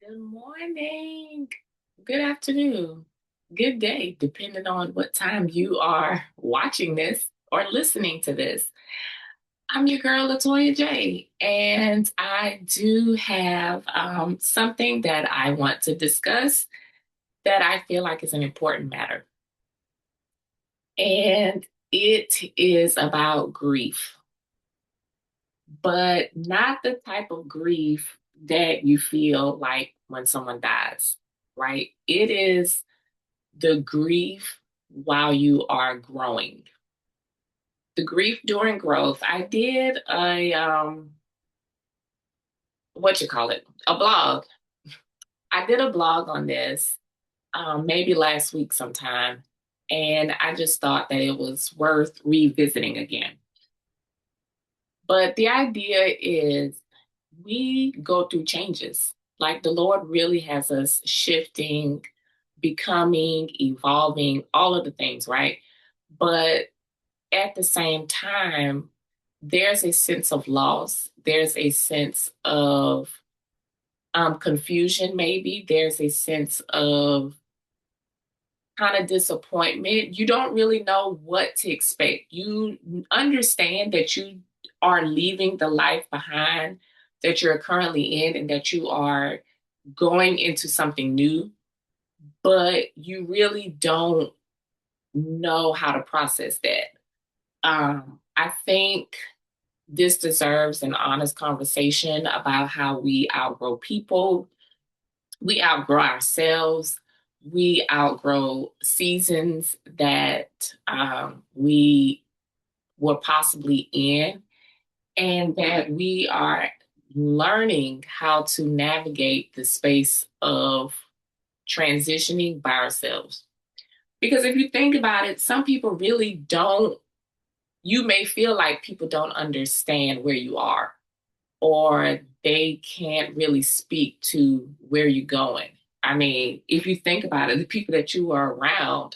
Good morning. Good afternoon. Good day, depending on what time you are watching this or listening to this. I'm your girl, Latoya J, and I do have something that I want to discuss that I feel like is an important matter. And it is about grief, but not the type of grief that you feel like when someone dies, right? It is the grief while you are growing. The grief during growth. I did a what you call it? A blog. I did a blog on this maybe last week sometime, and I just thought that it was worth revisiting again. But the idea is we go through changes. Like the Lord really has us shifting, becoming, evolving, all of the things, right? But at the same time, there's a sense of loss. There's a sense of confusion, maybe. There's a sense of kind of disappointment. You don't really know what to expect. You understand that you are leaving the life behind that you're currently in and that you are going into something new, but you really don't know how to process that. I think this deserves an honest conversation about how we outgrow people, we outgrow ourselves, we outgrow seasons that we were possibly in, and that we are learning how to navigate the space of transitioning by ourselves. Because if you think about it, some people really don't, you may feel like people don't understand where you are, or they can't really speak to where you're going. I mean, if you think about it, the people that you were around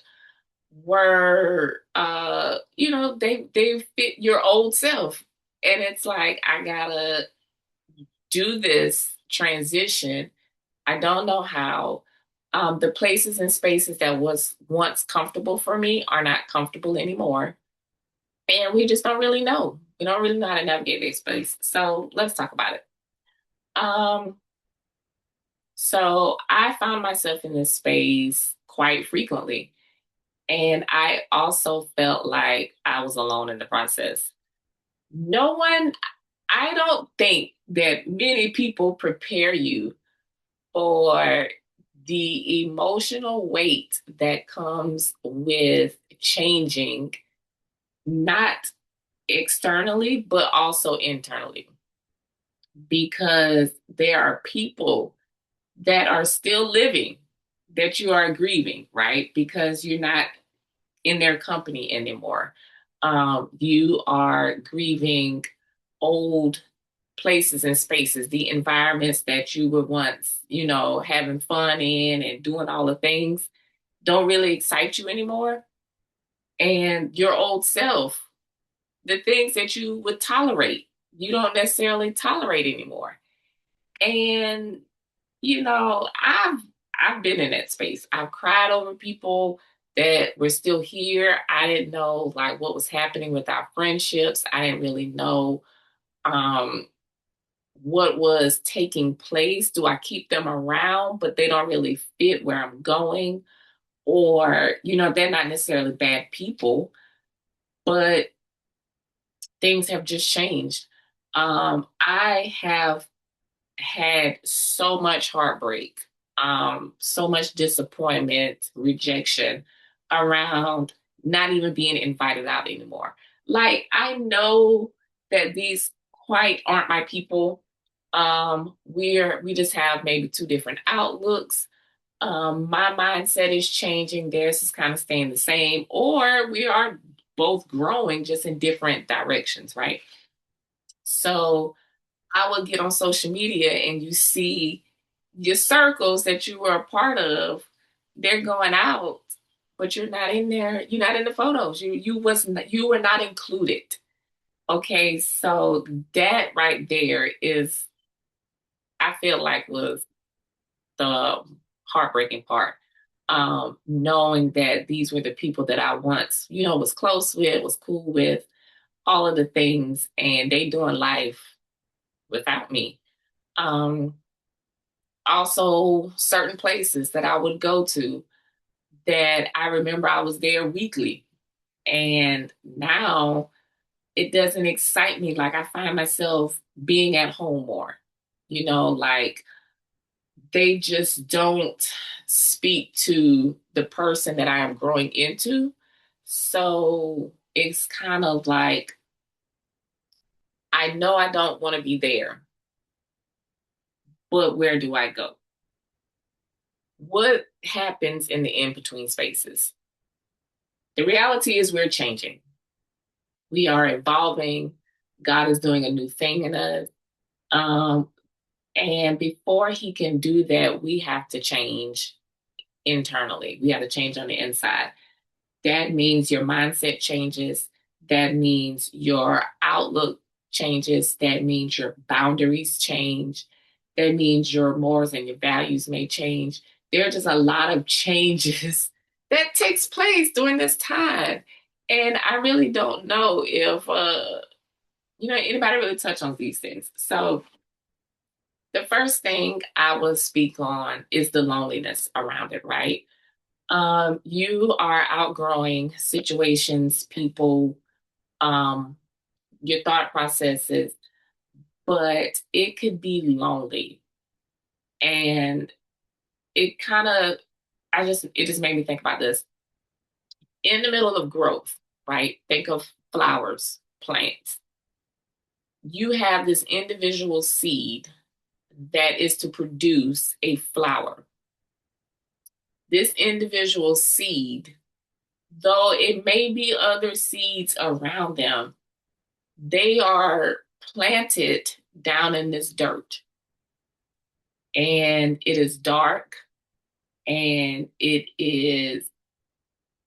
were, they fit your old self, and it's like I gotta do this transition. I don't know how. The places and spaces that was once comfortable for me are not comfortable anymore, and we just don't really know. We don't really know how to navigate this space. So let's talk about it. Um, So I found myself in this space quite frequently. And I also felt like I was alone in the process. No one, I don't think that many people prepare you for the emotional weight that comes with changing, not externally, but also internally, because there are people that are still living that you are grieving, right? Because you're not in their company anymore. You are grieving old places and spaces, the environments that you were once, having fun in and doing all the things don't really excite you anymore. And your old self, the things that you would tolerate, you don't necessarily tolerate anymore. And I've been in that space. I've cried over people that were still here. I didn't know like what was happening with our friendships. I didn't really know um what was taking place. Do I keep them around, but they don't really fit where I'm going? Or, they're not necessarily bad people, but things have just changed. I have had so much heartbreak, so much disappointment, rejection around not even being invited out anymore. Like, I know that these quite aren't my people. We just have maybe two different outlooks. My mindset is changing, theirs is kind of staying the same, or we are both growing just in different directions, right? So I would get on social media and you see your circles that you were a part of, they're going out, but you're not in there, you're not in the photos. You were not included. Okay, so that right there is I feel like was the heartbreaking part. Knowing that these were the people that I once, was close with, was cool with, all of the things, and they doing life without me. Um, Also, certain places that I would go to that I remember I was there weekly. And now it doesn't excite me. Like I find myself being at home more, like they just don't speak to the person that I am growing into. So it's kind of like, I know I don't want to be there, but where do I go? What happens in the in between spaces? The reality is we're changing. We are evolving. God is doing a new thing in us. Um, and before he can do that, we have to change internally. We have to change on the inside. That means your mindset changes. That means your outlook changes. That means your boundaries change. That means your morals and your values may change. There are just a lot of changes that takes place during this time. And I really don't know if anybody really touch on these things. So the first thing I will speak on is the loneliness around it, right? You are outgrowing situations, people, um, your thought processes, but it could be lonely. And it kind of, it just made me think about this. In the middle of growth, right? Think of flowers, plants. You have this individual seed that is to produce a flower. This individual seed, though it may be other seeds around them, they are planted down in this dirt. And it is dark, and it is,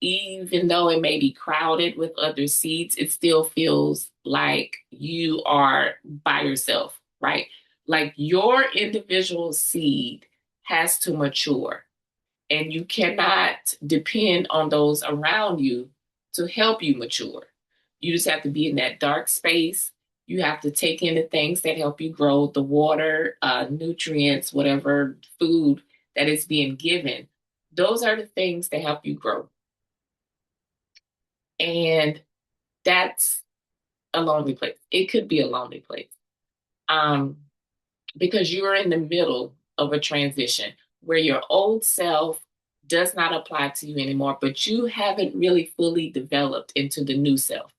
even though it may be crowded with other seeds, it still feels like you are by yourself, right? Like your individual seed has to mature, and you cannot depend on those around you to help you mature. You just have to be in that dark space. You have to take in the things that help you grow, the water, nutrients, whatever food that is being given. Those are the things that help you grow. And that's a lonely place. It could be a lonely place, um, because you're in the middle of a transition where your old self does not apply to you anymore, but you haven't really fully developed into the new self.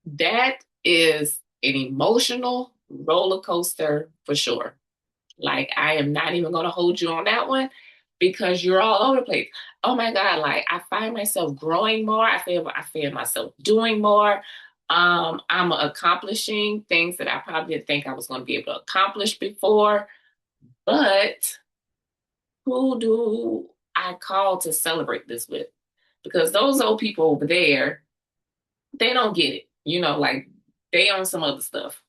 That is an emotional roller coaster for sure. Like, I am not even going to hold you on that one because you're all over the place. Oh my God, like I find myself growing more. I feel myself doing more. I'm accomplishing things that I probably didn't think I was going to be able to accomplish before. But who do I call to celebrate this with? Because those old people over there, they don't get it. Like they own some other stuff.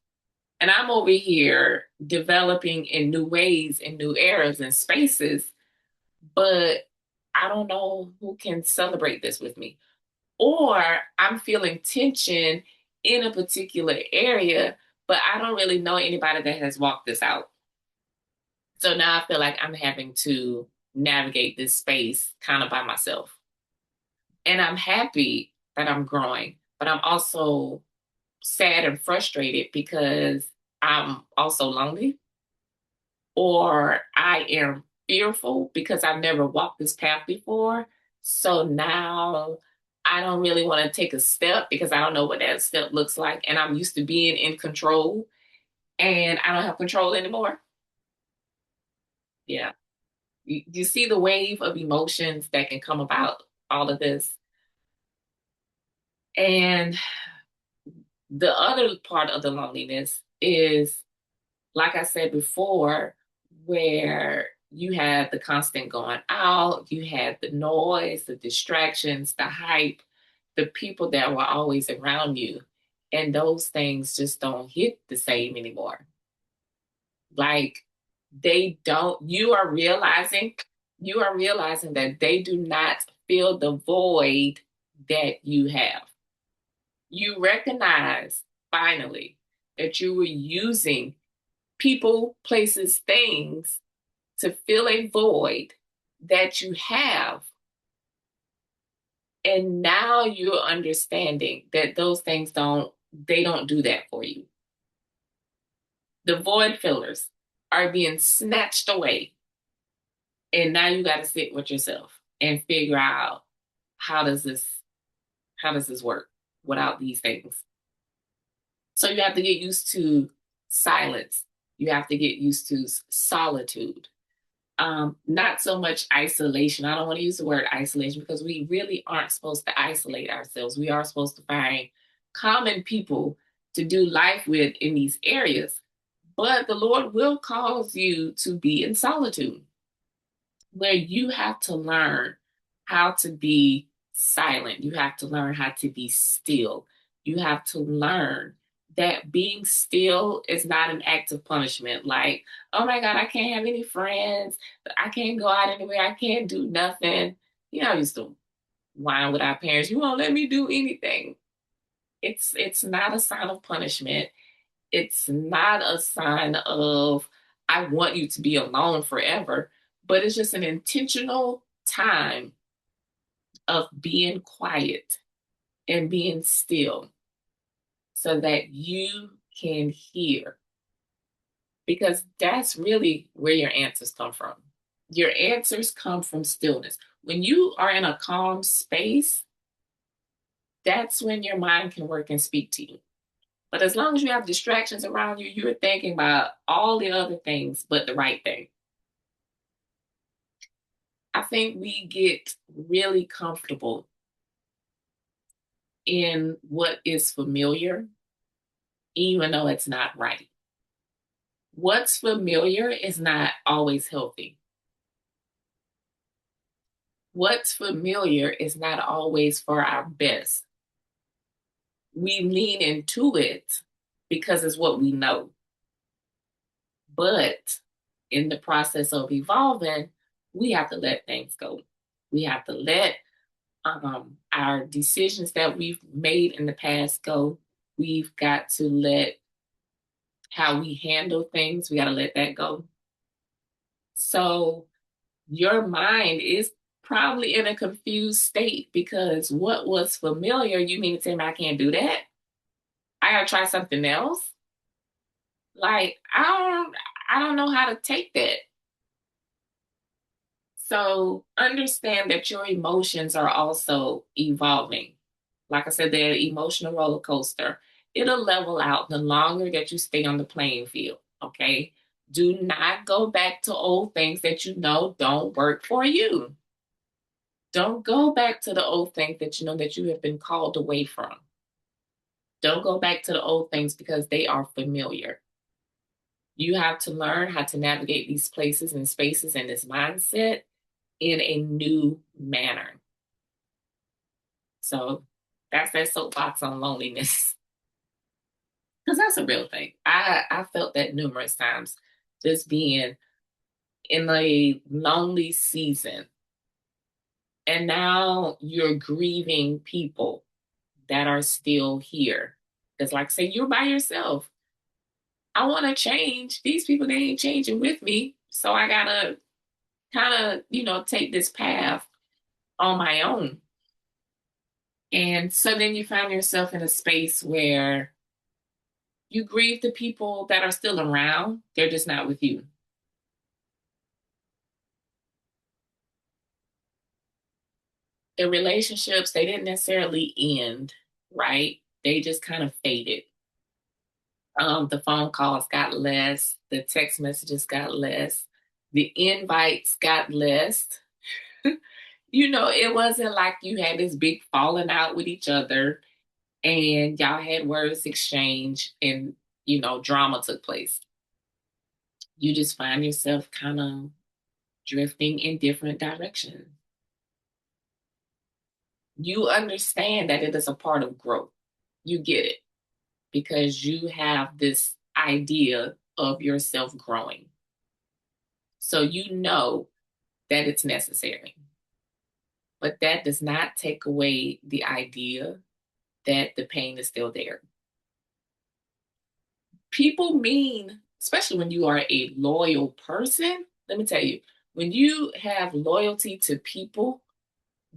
And I'm over here developing in new ways, in new eras and spaces, but I don't know who can celebrate this with me. Or I'm feeling tension in a particular area, but I don't really know anybody that has walked this out. So now I feel like I'm having to navigate this space kind of by myself. And I'm happy that I'm growing, but I'm also sad and frustrated because I'm also lonely, or I am fearful because I've never walked this path before. So now I don't really want to take a step because I don't know what that step looks like. And I'm used to being in control, and I don't have control anymore. Yeah. You see the wave of emotions that can come about all of this. And the other part of the loneliness is, like I said before, where you had the constant going out, you had the noise, the distractions, the hype, the people that were always around you. And those things just don't hit the same anymore. Like You are realizing that they do not fill the void that you have. You recognize finally that you were using people, places, things to fill a void that you have. And now you're understanding that those things they don't do that for you. The void fillers are being snatched away. And now you got to sit with yourself and figure out how does this work without these things. So you have to get used to silence. You have to get used to solitude. Not so much isolation. I don't want to use the word isolation because we really aren't supposed to isolate ourselves. We are supposed to find common people to do life with in these areas. But the Lord will cause you to be in solitude, where you have to learn how to be silent. You have to learn how to be still. You have to learn that being still is not an act of punishment. Like, oh my God, I can't have any friends. I can't go out anywhere. I can't do nothing. You know, I used to whine with our parents. You won't let me do anything. It's not a sign of punishment. It's not a sign of I want you to be alone forever, but it's just an intentional time of being quiet and being still so that you can hear. Because that's really where your answers come from. Your answers come from stillness. When you are in a calm space, that's when your mind can work and speak to you. But as long as you have distractions around you, you're thinking about all the other things but the right thing. I think we get really comfortable in what is familiar, even though it's not right. What's familiar is not always healthy. What's familiar is not always for our best. We lean into it because it's what we know. But in the process of evolving, we have to let things go. We have to let our decisions that we've made in the past go. We've got to let how we handle things, we got to let that go. So your mind is probably in a confused state because what was familiar, you mean to tell me I can't do that? I got to try something else? Like, I don't know how to take that. So understand that your emotions are also evolving. Like I said, they're an emotional roller coaster. It'll level out the longer that you stay on the playing field. Okay. Do not go back to old things that you know don't work for you. Don't go back to the old things that you know that you have been called away from. Don't go back to the old things because they are familiar. You have to learn how to navigate these places and spaces and this mindset in a new manner. So that's that soapbox on loneliness. Because that's a real thing. I felt that numerous times, just being in a lonely season. And now you're grieving people that are still here. Because, like, say you're by yourself. I want to change. These people, they ain't changing with me. So I got to kind of, take this path on my own. And so then you find yourself in a space where you grieve the people that are still around. They're just not with you. The relationships, they didn't necessarily end, right? They just kind of faded. The phone calls got less, the text messages got less, the invites got less. It wasn't like you had this big falling out with each other and y'all had words exchanged and, drama took place. You just find yourself kind of drifting in different directions. You understand that it is a part of growth. You get it because you have this idea of yourself growing. So you know that it's necessary. But that does not take away the idea that the pain is still there. People mean, especially when you are a loyal person, let me tell you, when you have loyalty to people,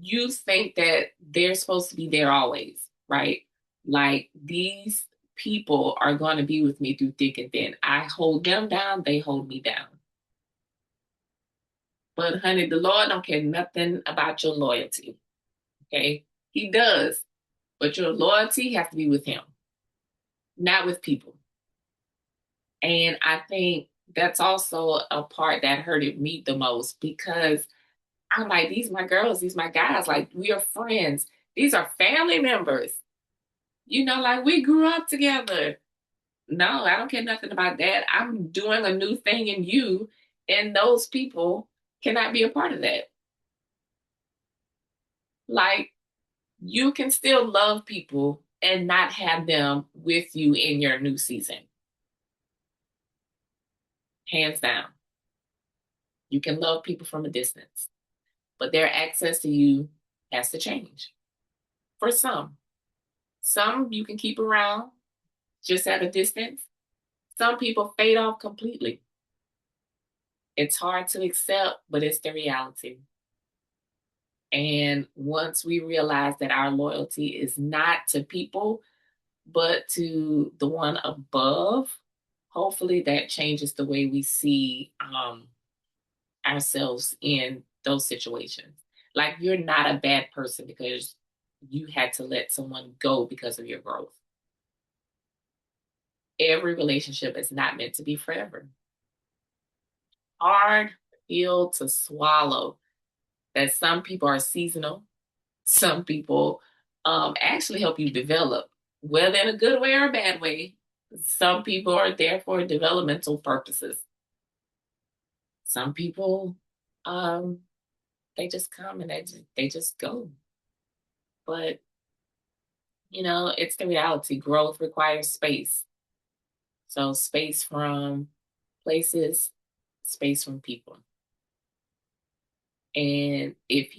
you think that they're supposed to be there always, right? Like these people are going to be with me through thick and thin. I hold them down, they hold me down. But honey, the Lord don't care nothing about your loyalty. Okay? He does. But your loyalty has to be with him, not with people. And I think that's also a part that hurted me the most because I'm like, these my girls, these my guys, like we are friends. These are family members. Like we grew up together. No, I don't care nothing about that. I'm doing a new thing in you, and those people cannot be a part of that. Like you can still love people and not have them with you in your new season. Hands down. You can love people from a distance, but their access to you has to change for some. Some you can keep around just at a distance. Some people fade off completely. It's hard to accept, but it's the reality. And once we realize that our loyalty is not to people, but to the one above, hopefully that changes the way we see ourselves in those situations. Like you're not a bad person because you had to let someone go because of your growth. Every relationship is not meant to be forever. Hard pill to swallow that some people are seasonal, some people actually help you develop, whether in a good way or a bad way. Some people are there for developmental purposes. Some people, um, they just come and they just go. But it's the reality. Growth requires space. So space from places, space from people. And if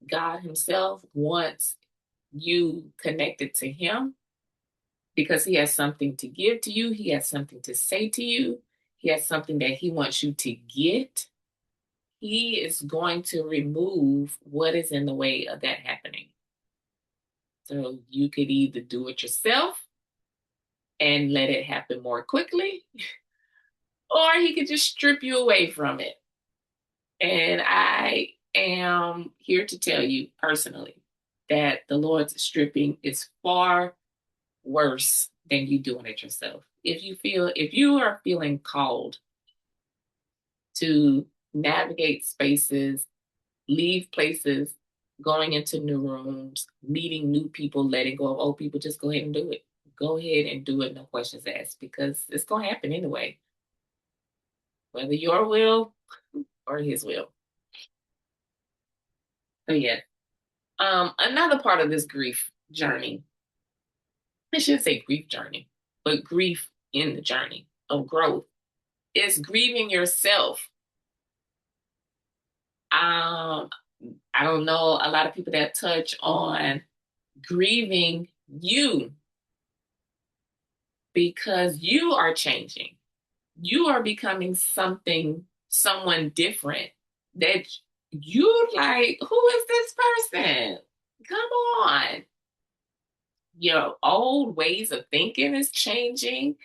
God himself, wants you connected to him because he has something to give to you, he has something to say to you, he has something that he wants you to get, he is going to remove what is in the way of that happening. So you could either do it yourself and let it happen more quickly, or he could just strip you away from it. And I am here to tell you personally that the Lord's stripping is far worse than you doing it yourself. If you are feeling called to navigate spaces, leave places, going into new rooms, meeting new people, letting go of old people, just go ahead and do it. Go ahead and do it, no questions asked, because it's going to happen anyway, whether your will or his will. So yeah. Another part of this grief journey, I should say grief journey, but grief in the journey of growth is grieving yourself. I don't know a lot of people that touch on grieving you because you are changing. You are becoming someone different that you like, who is this person? Come on. Your old ways of thinking is changing.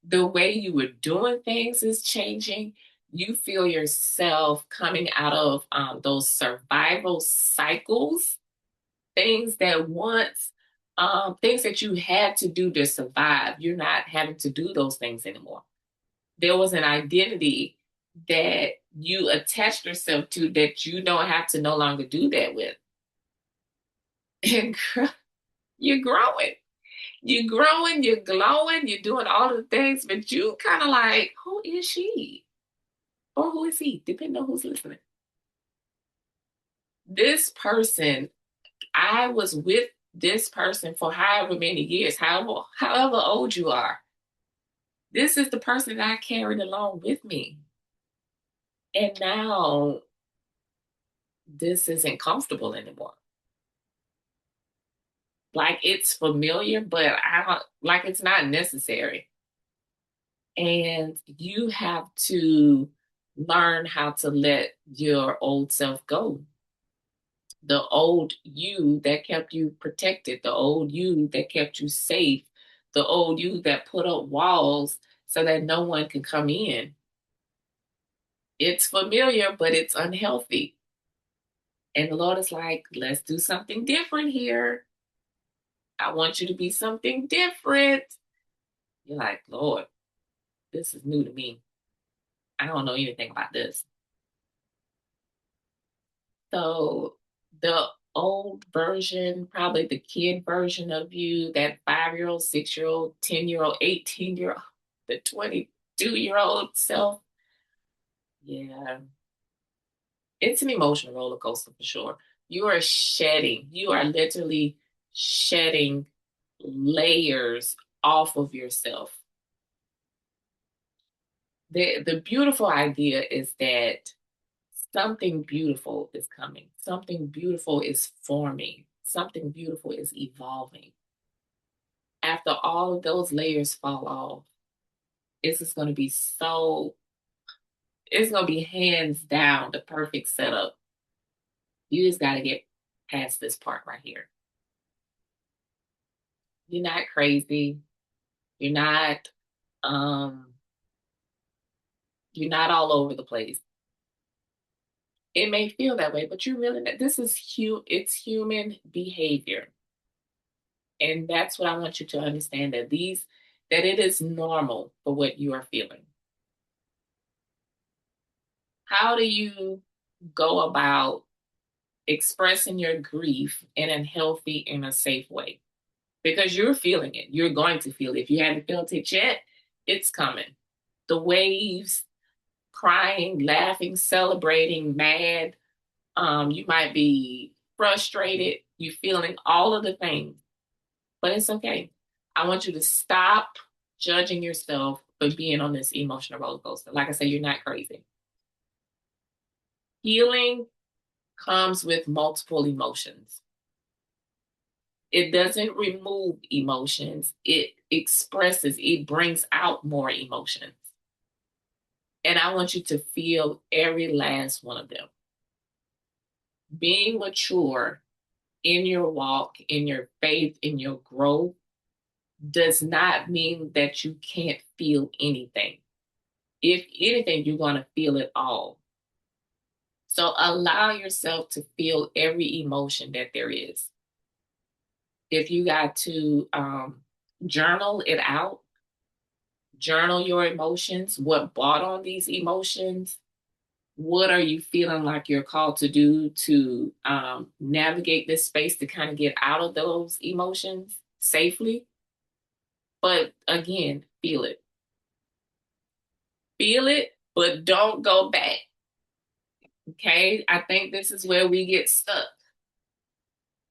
The way you were doing things is changing. You feel yourself coming out of those survival cycles, things that once, things that you had to do to survive. You're not having to do those things anymore. There was an identity that you attached yourself to that you don't have to no longer do that with. And you're growing. You're growing, you're glowing, you're doing all of the things, but you kind of like, who is she? Or who is he? Depending on who's listening. This person, I was with this person for however many years, however old you are. This is the person that I carried along with me. And now this isn't comfortable anymore. Like it's familiar, but I don't like it's not necessary. And you have to learn how to let your old self go. The old you that kept you protected, the old you that kept you safe, the old you that put up walls so that no one can come in. It's familiar, but it's unhealthy. And the Lord is like, let's do something different here. I want you to be something different. You're like, Lord, this is new to me. I don't know anything about this. So the old version, probably the kid version of you, that 5-year-old, 6-year-old, 10-year-old, 18-year-old, the 22-year-old self, yeah, it's an emotional roller coaster for sure. You are literally shedding layers off of yourself. The beautiful idea is that something beautiful is coming. Something beautiful is forming. Something beautiful is evolving. After all of those layers fall off, it's just going to be it's going to be hands down the perfect setup. You just got to get past this part right here. You're not crazy. You're not, um, you're not all over the place. It may feel that way, but you're really not. It's human behavior. And that's what I want you to understand that it is normal for what you are feeling. How do you go about expressing your grief in a healthy and a safe way? Because you're feeling it. You're going to feel it. If you haven't felt it yet, it's coming. The waves, crying, laughing, celebrating, mad. You might be frustrated. You're feeling all of the things, but it's okay. I want you to stop judging yourself for being on this emotional roller coaster. Like I said, you're not crazy. Healing comes with multiple emotions. It doesn't remove emotions, it brings out more emotions. And I want you to feel every last one of them. Being mature in your walk, in your faith, in your growth does not mean that you can't feel anything. If anything, you're going to feel it all. So allow yourself to feel every emotion that there is. If you got to journal it out, journal your emotions, what brought on these emotions, what are you feeling like you're called to do to navigate this space to kind of get out of those emotions safely. But again, feel it. Feel it, but don't go back. Okay? I think this is where we get stuck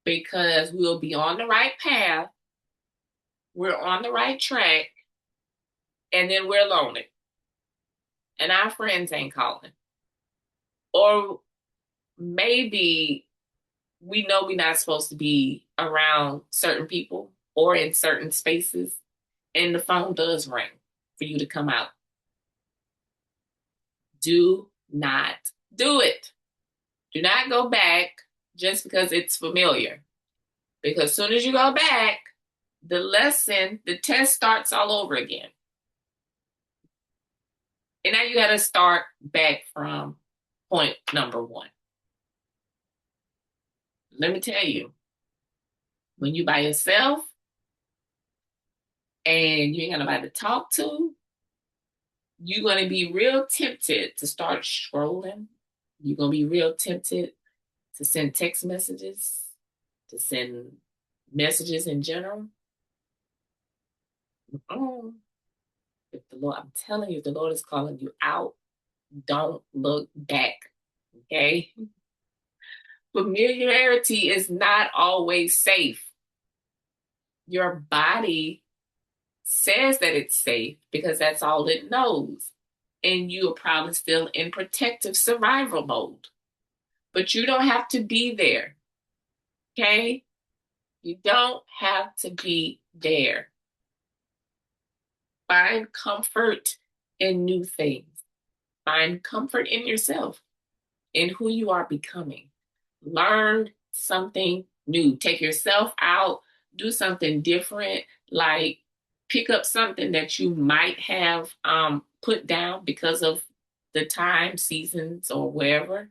because we'll be on the right path, we're on the right track, and then we're lonely. And our friends ain't calling. Or maybe we know we're not supposed to be around certain people or in certain spaces, and the phone does ring for you to come out. Do not do it. Do not go back just because it's familiar. Because as soon as you go back, the test starts all over again. And now you got to start back from point number one. Let me tell you, when you by yourself and you ain't got nobody to talk to, you're going to be real tempted to start scrolling. You're going to be real tempted to send text messages, to send messages in general. If the Lord, I'm telling you, if the Lord is calling you out, don't look back. Okay? Familiarity is not always safe. Your body says that it's safe because that's all it knows. and you are probably still in protective survival mode. But you don't have to be there. Okay? You don't have to be there. Find comfort in new things. Find comfort in yourself, in who you are becoming. Learn something new. Take yourself out, do something different, like pick up something that you might have put down because of the time, seasons, or wherever,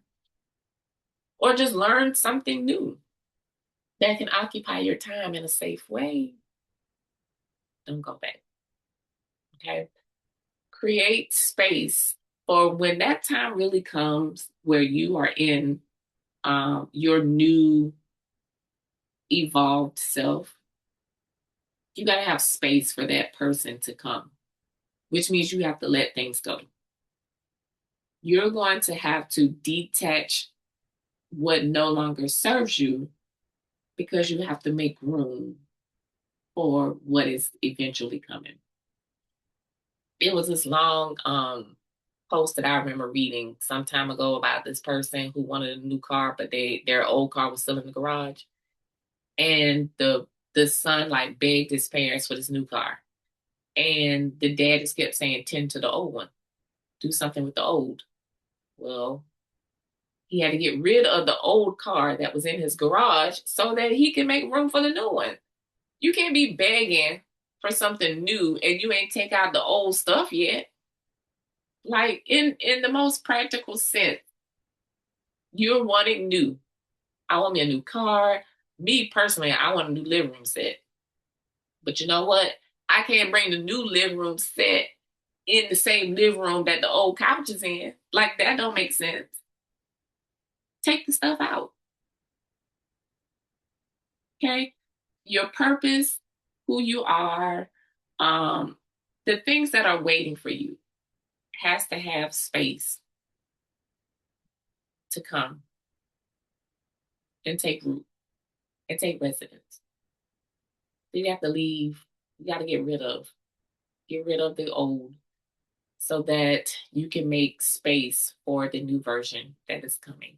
or just learn something new that can occupy your time in a safe way. Don't go back. Okay. Create space for when that time really comes where you are in your new evolved self. You got to have space for that person to come, which means you have to let things go. You're going to have to detach what no longer serves you because you have to make room for what is eventually coming. It was this long post that I remember reading some time ago about this person who wanted a new car, but their old car was still in the garage. And the son like begged his parents for this new car. And the dad just kept saying, tend to the old one. Do something with the old. Well, he had to get rid of the old car that was in his garage so that he can make room for the new one. You can't be begging for something new and you ain't take out the old stuff yet. Like in the most practical sense, you're wanting new. I want me a new car. Me personally, I want a new living room set. But you know what? I can't bring the new living room set in the same living room that the old couch is in. Like that don't make sense. Take the stuff out. Okay? Your purpose, who you are, the things that are waiting for you has to have space to come and take root and take residence. So you have to leave. You got to get rid of the old so that you can make space for the new version that is coming.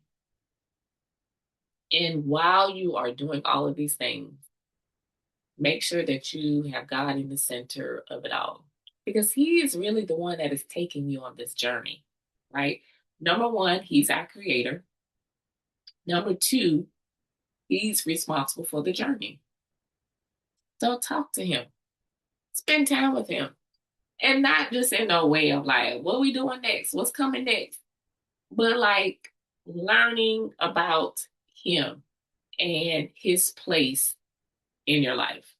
And while you are doing all of these things, make sure that you have God in the center of it all because He is really the one that is taking you on this journey, right? Number one, He's our creator. Number two, He's responsible for the journey. So talk to Him, spend time with Him, and not just in a way of like, what are we doing next? What's coming next? But like learning about Him and His place in your life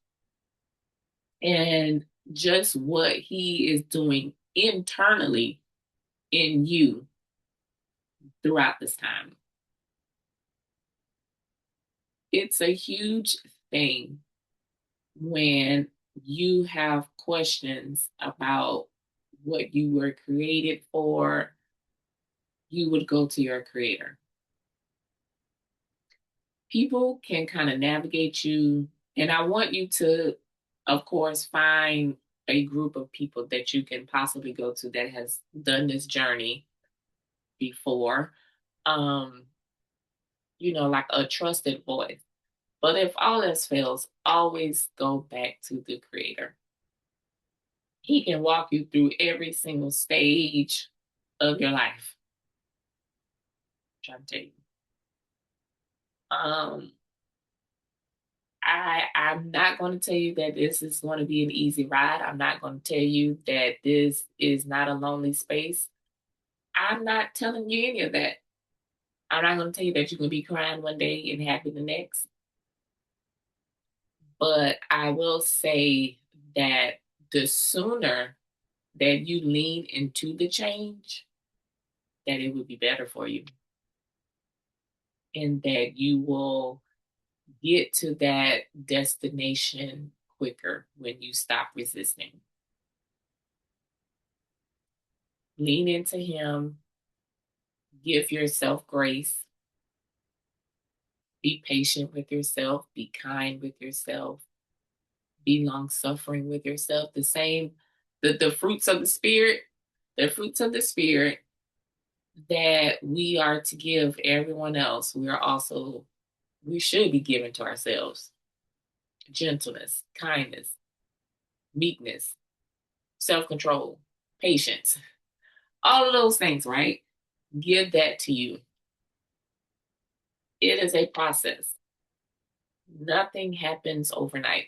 and just what He is doing internally in you throughout this time. It's a huge thing when you have questions about what you were created for, you would go to your creator. People can kind of navigate you, and I want you to, of course, find a group of people that you can possibly go to that has done this journey before. Like a trusted voice. But if all else fails, always go back to the creator. He can walk you through every single stage of your life. I'm trying to tell you. I'm not going to tell you that this is going to be an easy ride. I'm not going to tell you that this is not a lonely space. I'm not telling you any of that. I'm not going to tell you that you're going to be crying one day and happy the next. But I will say that the sooner that you lean into the change, that it will be better for you. And that you will get to that destination quicker when you stop resisting. Lean into Him. Give yourself grace. Be patient with yourself. Be kind with yourself. Be long suffering with yourself. The fruits of the Spirit, the fruits of the Spirit that we are to give everyone else, we should be giving to ourselves: gentleness, kindness, meekness, self control, patience, all of those things, right? Give that to you. It is a process. Nothing happens overnight.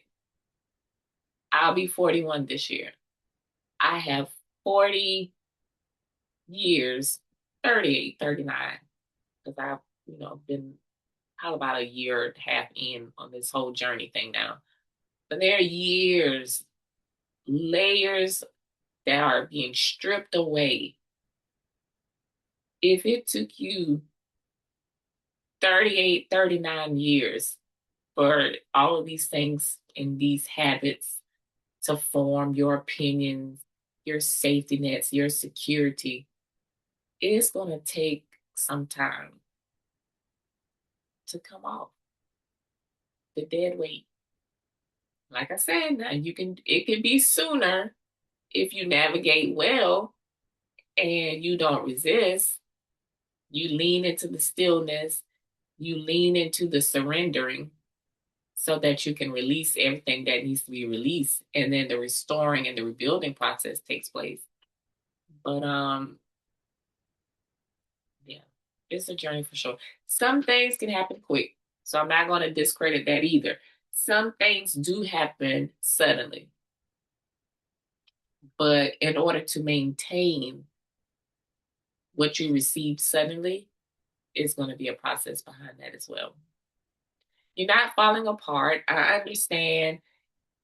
I'll be 41 this year. I have 40 years, 38, 39, because I've, been probably about a year and a half in on this whole journey thing now. But there are years, layers that are being stripped away. If it took you 38, 39 years for all of these things and these habits to form your opinions, your safety nets, your security, it's going to take some time to come off the dead weight. Like I said, now it can be sooner if you navigate well and you don't resist. You lean into the stillness, you lean into the surrendering so that you can release everything that needs to be released. And then the restoring and the rebuilding process takes place. But yeah, it's a journey for sure. Some things can happen quick. So I'm not going to discredit that either. Some things do happen suddenly. But in order to maintain what you received suddenly, it's going to be a process behind that as well. You're not falling apart. I understand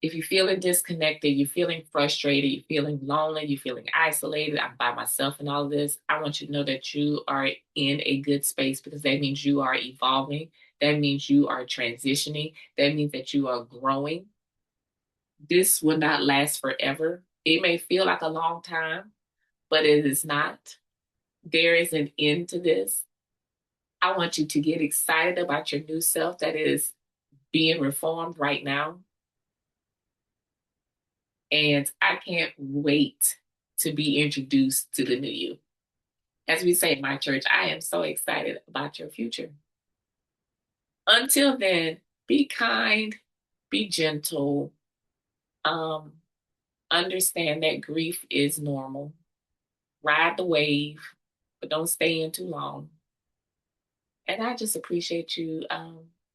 if you're feeling disconnected, you're feeling frustrated, you're feeling lonely, you're feeling isolated, I'm by myself and all of this. I want you to know that you are in a good space because that means you are evolving. That means you are transitioning. That means that you are growing. This will not last forever. It may feel like a long time, but it is not. There is an end to this. I want you to get excited about your new self that is being reformed right now. And I can't wait to be introduced to the new you. As we say in my church, I am so excited about your future. Until then, be kind, be gentle, um, understand that grief is normal. Ride the wave, but don't stay in too long. And I just appreciate you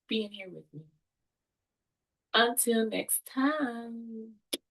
being here with me. Until next time.